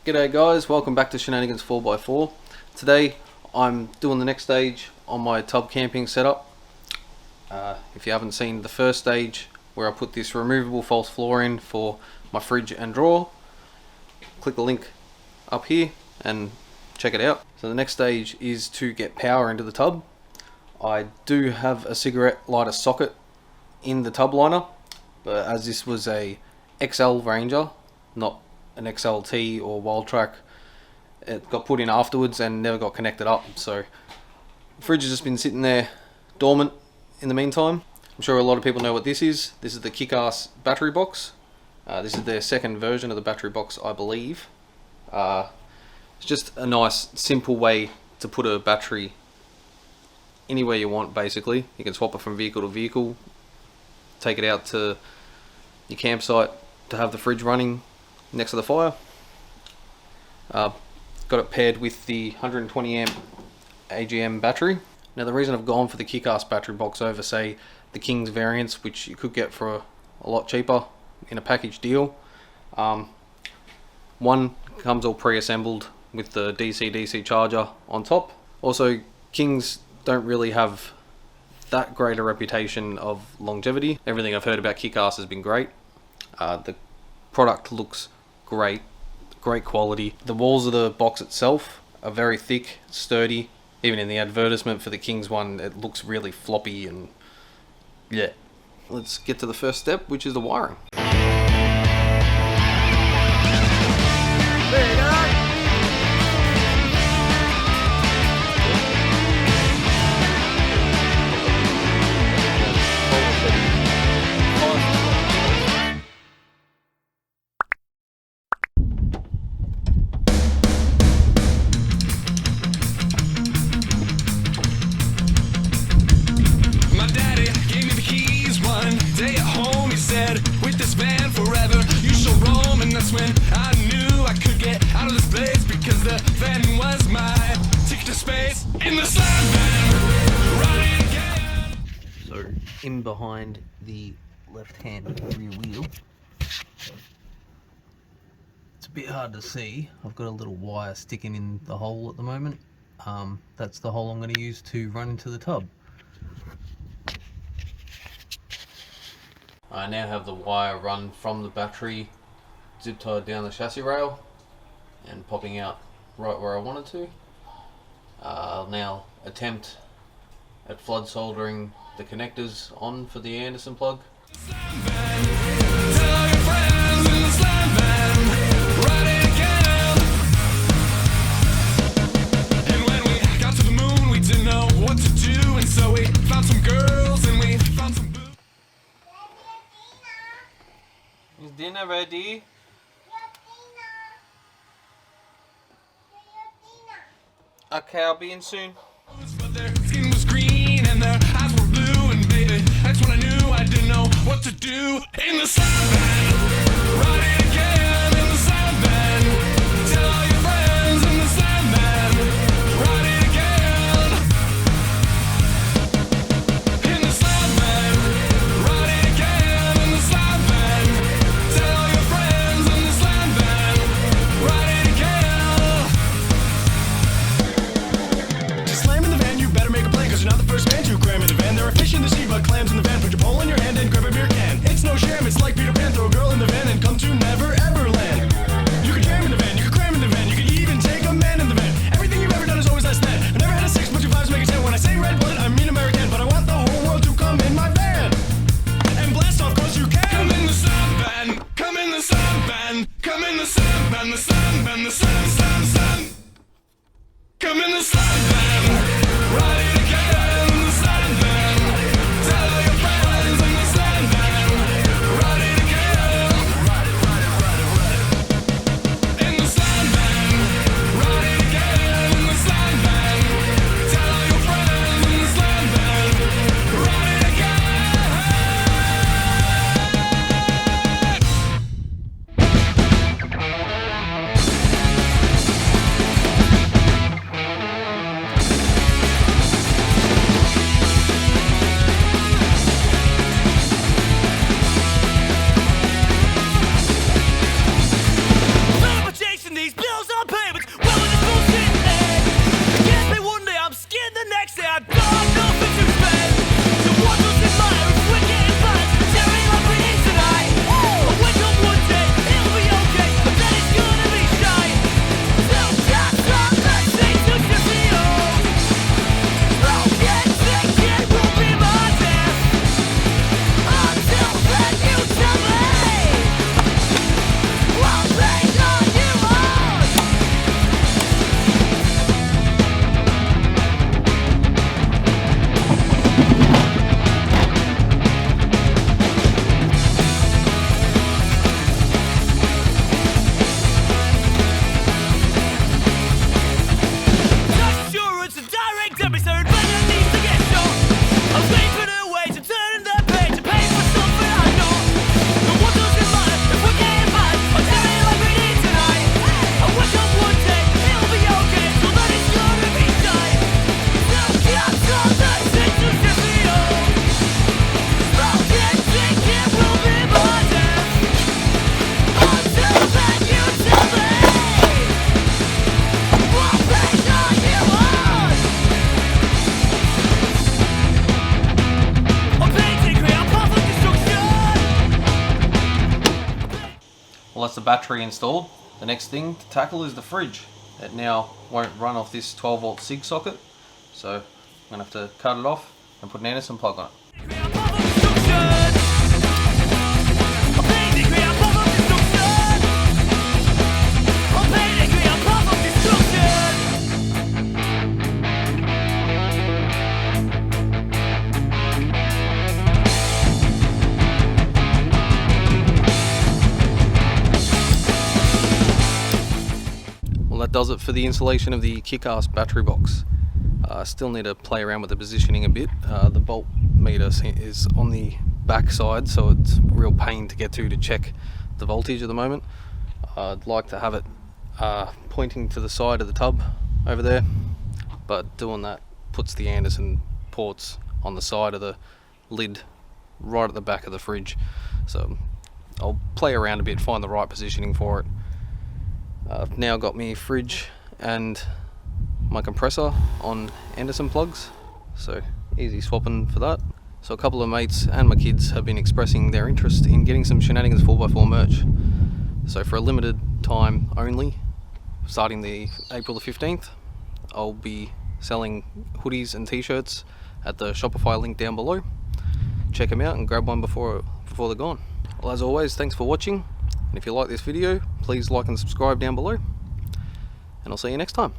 G'day guys, welcome back to Shenanigans 4x4. Today I'm doing the next stage on my tub camping setup. If you haven't seen the first stage where I put this removable false floor in for my fridge and drawer, click the link up here and check it out. So the next stage is to get power into the tub. I do have a cigarette lighter socket in the tub liner, but as this was a XL Ranger, not an XLT or Wild Track, it got put in afterwards and never got connected up, so the fridge has just been sitting there dormant in the meantime. I'm sure a lot of people know what this is. This is the KickAss battery box. This is their second version of the battery box, I believe. It's just a nice simple way to put a battery anywhere you want. Basically you can swap it from vehicle to vehicle, take it out to your campsite to have the fridge running next to the fire. Got it paired with the 120 amp AGM battery. Now the reason I've gone for the KickAss battery box over say the King's variants, which you could get for a lot cheaper in a package deal, one comes all pre-assembled with the DC charger on top. Also, Kings don't really have that great a reputation of longevity. Everything I've heard about KickAss has been great. The product looks great quality. The walls of the box itself are very thick, sturdy. Even in the advertisement for the Kings one, it looks really floppy, and yeah. Let's get to the first step, which is the wiring. There you go. With this van forever, you shall roam, and that's when I knew I could get out of this place, because the van was my ticket to space. In the sun van, running again. So, in behind the left-hand rear wheel, it's a bit hard to see. I've got a little wire sticking in the hole at the moment. That's the hole I'm going to use to run into the tub. I now have the wire run from the battery, zip tied down the chassis rail and popping out right where I wanted to. I'll now attempt at flood soldering the connectors on for the Anderson plug. And when we got to the moon, we didn't know what to do, and so we found some girls and we found some. Is dinner ready? Okay, I'll be in soon. But their skin was green and their eyes were blue, and baby, that's when I knew I didn't know what to do. In the sun van, riding again in the sun van. Tell all your friends in the sun van, riding again. In the sun van, riding again in the sun van. Tell all your friends in the sun van, riding again. Just slam in the van, you better make a plan, cause you're not the first man to cram in the van. There are fish in the sea, but clams in the van. Put your pole in your hand and grab a beer can. It's no sham, it's like Peter Pan. Throw a girl in the van and come to never ever land. You can jam in the van, you can cram in the van, you can even take a man in the van. Everything you've ever done is always less than. I never had a six, but your vibes make it 10. When I say red-blooded, I mean American, but I want the whole world to come in my van and blast off, cause you can. Come in the sun van, come in the sun van, come in the sun van, the sun van, the sun. Come in the sun van, riding again in the sun van. Tell all your friends in the sun van, riding again. In the sun van, riding again in the sun van. Tell all your friends in the sun van, riding again. that's the battery installed. The next thing to tackle is the fridge. It now won't run off this 12 volt SIG socket, so I'm going to have to cut it off and put an Anderson plug on it. That does it for the installation of the KickAss battery box. Still need to play around with the positioning a bit. The voltmeter is on the back side, so it's a real pain to get to check the voltage at the moment. I'd like to have it pointing to the side of the tub over there, but doing that puts the Anderson ports on the side of the lid right at the back of the fridge. So I'll play around a bit, find the right positioning for it. I've now got my fridge and my compressor on Anderson plugs, so easy swapping for that. So a couple of mates and my kids have been expressing their interest in getting some Shenanigans 4x4 merch. So for a limited time only, starting the April the 15th, I'll be selling hoodies and t-shirts at the Shopify link down below. Check them out and grab one before they're gone. Well, as always, thanks for watching. And if you like this video, please like and subscribe down below. And I'll see you next time.